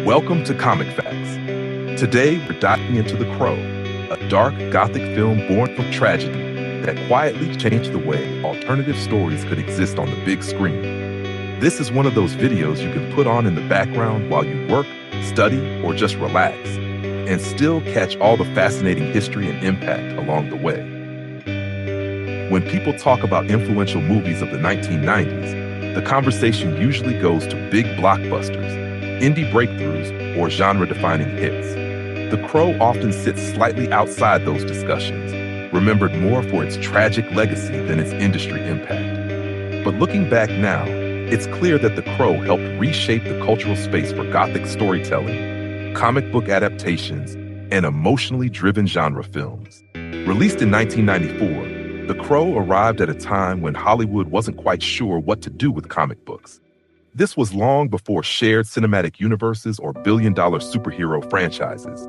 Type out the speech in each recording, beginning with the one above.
Welcome to ComikFax. Today we're diving into The Crow, a dark gothic film born from tragedy that quietly changed the way alternative stories could exist on the big screen. This is one of those videos you can put on in the background while you work, study, or just relax, and still catch all the fascinating history and impact along the way. When people talk about influential movies of the 1990s, the conversation usually goes to big blockbusters, indie breakthroughs, or genre-defining hits. The Crow often sits slightly outside those discussions, remembered more for its tragic legacy than its industry impact. But looking back now, it's clear that The Crow helped reshape the cultural space for Gothic storytelling, comic book adaptations, and emotionally driven genre films. Released in 1994, The Crow arrived at a time when Hollywood wasn't quite sure what to do with comic books. This was long before shared cinematic universes or billion-dollar superhero franchises.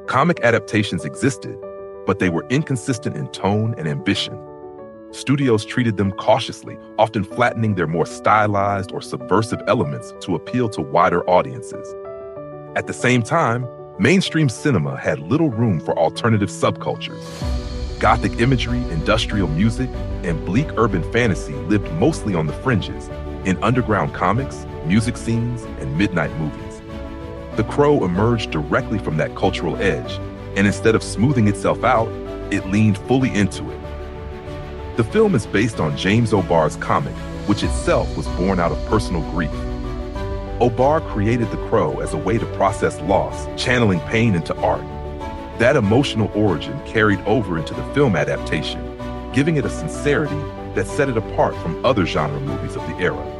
Comic adaptations existed, but they were inconsistent in tone and ambition. Studios treated them cautiously, often flattening their more stylized or subversive elements to appeal to wider audiences. At the same time, mainstream cinema had little room for alternative subcultures. Gothic imagery, industrial music, and bleak urban fantasy lived mostly on the fringes, in underground comics, music scenes, and midnight movies. The Crow emerged directly from that cultural edge, and instead of smoothing itself out, it leaned fully into it. The film is based on James O'Barr's comic, which itself was born out of personal grief. O'Barr created The Crow as a way to process loss, channeling pain into art. That emotional origin carried over into the film adaptation, giving it a sincerity that set it apart from other genre movies of the era.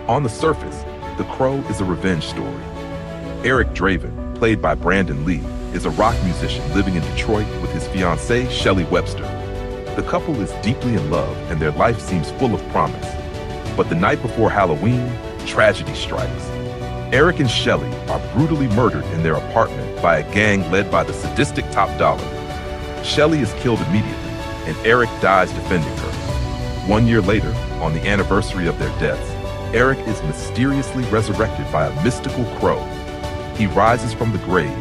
On the surface, The Crow is a revenge story. Eric Draven, played by Brandon Lee, is a rock musician living in Detroit with his fiancée, Shelly Webster. The couple is deeply in love and their life seems full of promise. But the night before Halloween, tragedy strikes. Eric and Shelly are brutally murdered in their apartment by a gang led by the sadistic Top Dollar. Shelly is killed immediately, and Eric dies defending her. 1 year later, on the anniversary of their deaths, Eric is mysteriously resurrected by a mystical crow. He rises from the grave,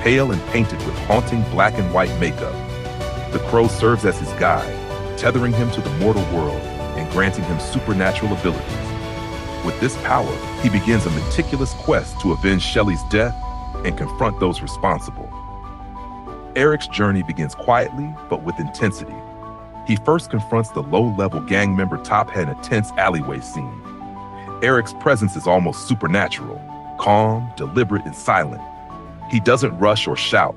pale and painted with haunting black and white makeup. The Crow serves as his guide, tethering him to the mortal world and granting him supernatural abilities. With this power, he begins a meticulous quest to avenge Shelly's death and confront those responsible. Eric's journey begins quietly, but with intensity. He first confronts the low-level gang member Top in a tense alleyway scene. Eric's presence is almost supernatural, calm, deliberate, and silent. He doesn't rush or shout.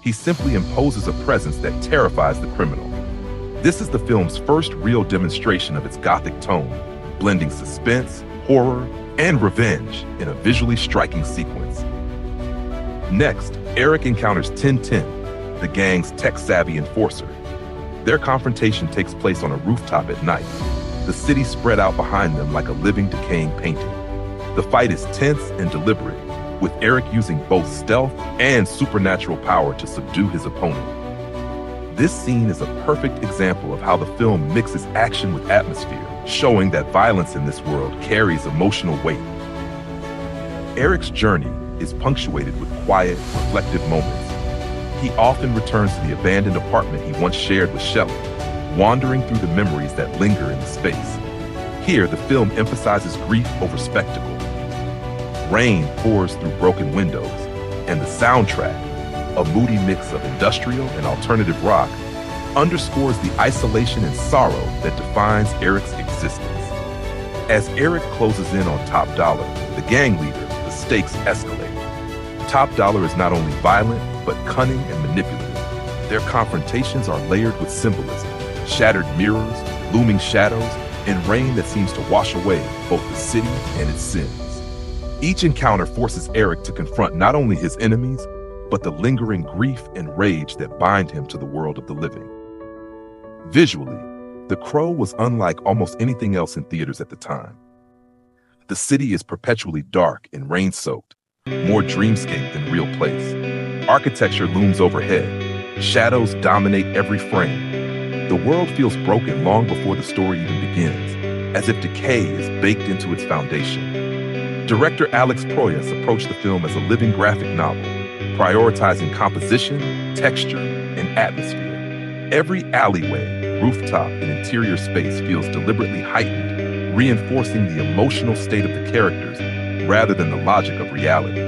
He simply imposes a presence that terrifies the criminal. This is the film's first real demonstration of its Gothic tone, blending suspense, horror, and revenge in a visually striking sequence. Next, Eric encounters 1010, the gang's tech-savvy enforcer. Their confrontation takes place on a rooftop at night, the city spread out behind them like a living, decaying painting. The fight is tense and deliberate, with Eric using both stealth and supernatural power to subdue his opponent. This scene is a perfect example of how the film mixes action with atmosphere, showing that violence in this world carries emotional weight. Eric's journey is punctuated with quiet, reflective moments. He often returns to the abandoned apartment he once shared with Shelly, wandering through the memories that linger in the space. Here, the film emphasizes grief over spectacle. Rain pours through broken windows, and the soundtrack, a moody mix of industrial and alternative rock, underscores the isolation and sorrow that defines Eric's existence. As Eric closes in on Top Dollar, the gang leader, the stakes escalate. Top Dollar is not only violent, but cunning and manipulative. Their confrontations are layered with symbolism, shattered mirrors, looming shadows, and rain that seems to wash away both the city and its sins. Each encounter forces Eric to confront not only his enemies, but the lingering grief and rage that bind him to the world of the living. Visually, The Crow was unlike almost anything else in theaters at the time. The city is perpetually dark and rain-soaked, more dreamscape than real place. Architecture looms overhead. Shadows dominate every frame. The world feels broken long before the story even begins, as if decay is baked into its foundation. Director Alex Proyas approached the film as a living graphic novel, prioritizing composition, texture, and atmosphere. Every alleyway, rooftop, and interior space feels deliberately heightened, reinforcing the emotional state of the characters rather than the logic of reality.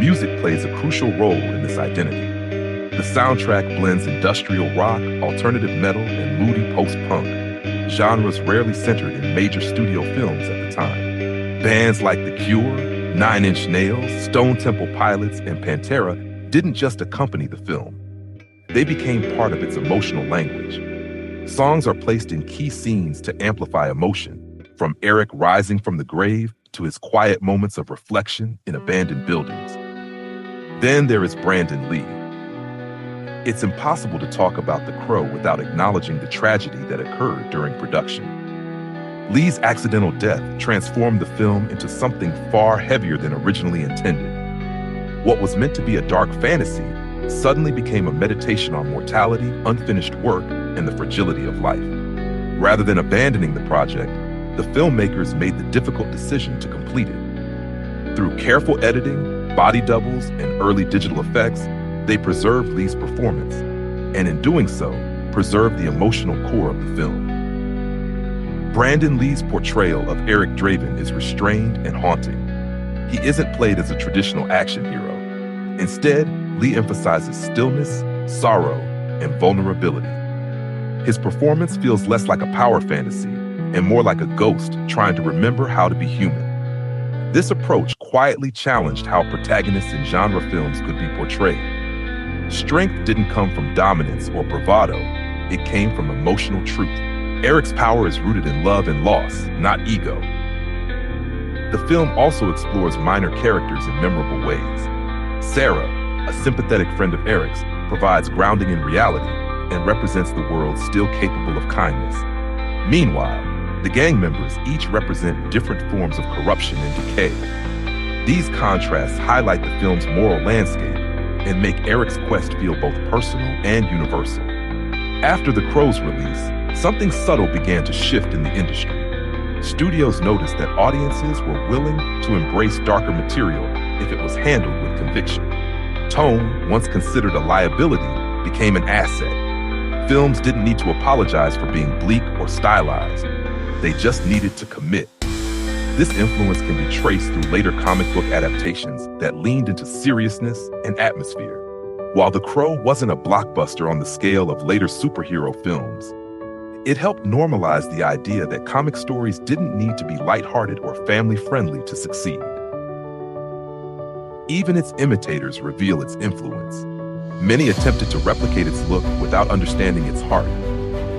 Music plays a crucial role in this identity. The soundtrack blends industrial rock, alternative metal, and moody post-punk, genres rarely centered in major studio films at the time. Bands like The Cure, Nine Inch Nails, Stone Temple Pilots, and Pantera didn't just accompany the film. They became part of its emotional language. Songs are placed in key scenes to amplify emotion, from Eric rising from the grave to his quiet moments of reflection in abandoned buildings. Then there is Brandon Lee. It's impossible to talk about The Crow without acknowledging the tragedy that occurred during production. Lee's accidental death transformed the film into something far heavier than originally intended. What was meant to be a dark fantasy suddenly became a meditation on mortality, unfinished work, and the fragility of life. Rather than abandoning the project, the filmmakers made the difficult decision to complete it. Through careful editing, body doubles, and early digital effects, they preserved Lee's performance, and in doing so, preserved the emotional core of the film. Brandon Lee's portrayal of Eric Draven is restrained and haunting. He isn't played as a traditional action hero. Instead, Lee emphasizes stillness, sorrow, and vulnerability. His performance feels less like a power fantasy and more like a ghost trying to remember how to be human. This approach quietly challenged how protagonists in genre films could be portrayed. Strength didn't come from dominance or bravado, it came from emotional truth. Eric's power is rooted in love and loss, not ego. The film also explores minor characters in memorable ways. Sarah, a sympathetic friend of Eric's, provides grounding in reality and represents the world still capable of kindness. Meanwhile, the gang members each represent different forms of corruption and decay. These contrasts highlight the film's moral landscape and make Eric's quest feel both personal and universal. After The Crow's release, something subtle began to shift in the industry. Studios noticed that audiences were willing to embrace darker material if it was handled with conviction. Tone, once considered a liability, became an asset. Films didn't need to apologize for being bleak or stylized. They just needed to commit. This influence can be traced through later comic book adaptations that leaned into seriousness and atmosphere. While The Crow wasn't a blockbuster on the scale of later superhero films, it helped normalize the idea that comic stories didn't need to be lighthearted or family-friendly to succeed. Even its imitators reveal its influence. Many attempted to replicate its look without understanding its heart.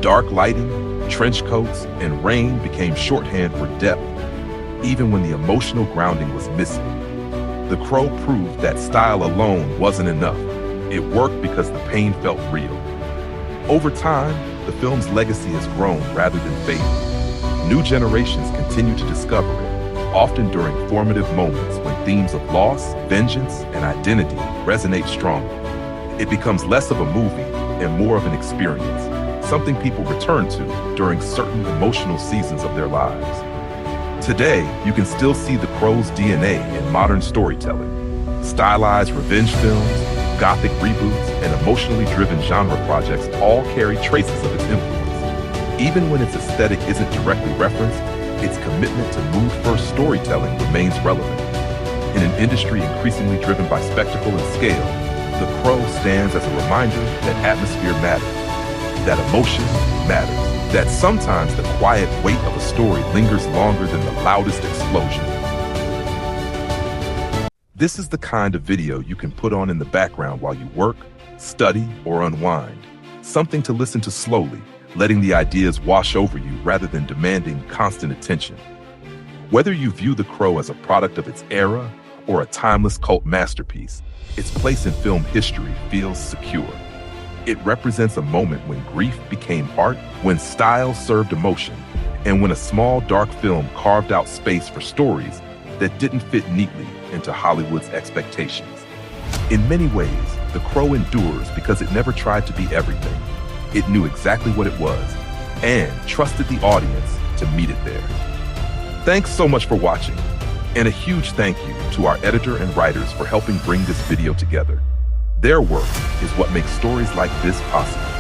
Dark lighting, trench coats, and rain became shorthand for depth, even when the emotional grounding was missing. The Crow proved that style alone wasn't enough. It worked because the pain felt real. Over time, the film's legacy has grown rather than faded. New generations continue to discover it, often during formative moments when themes of loss, vengeance, and identity resonate strongly. It becomes less of a movie and more of an experience, something people return to during certain emotional seasons of their lives. Today, you can still see The Crow's DNA in modern storytelling. Stylized revenge films, gothic reboots, and emotionally driven genre projects all carry traces of its influence. Even when its aesthetic isn't directly referenced, its commitment to mood-first storytelling remains relevant. In an industry increasingly driven by spectacle and scale, The Crow stands as a reminder that atmosphere matters, that emotion matters, that sometimes the quiet weight of a story lingers longer than the loudest explosion. This is the kind of video you can put on in the background while you work, study, or unwind. Something to listen to slowly, letting the ideas wash over you rather than demanding constant attention. Whether you view The Crow as a product of its era or a timeless cult masterpiece, its place in film history feels secure. It represents a moment when grief became art, when style served emotion, and when a small, dark film carved out space for stories that didn't fit neatly into Hollywood's expectations. In many ways, The Crow endures because it never tried to be everything. It knew exactly what it was and trusted the audience to meet it there. Thanks so much for watching. And a huge thank you to our editor and writers for helping bring this video together. Their work is what makes stories like this possible.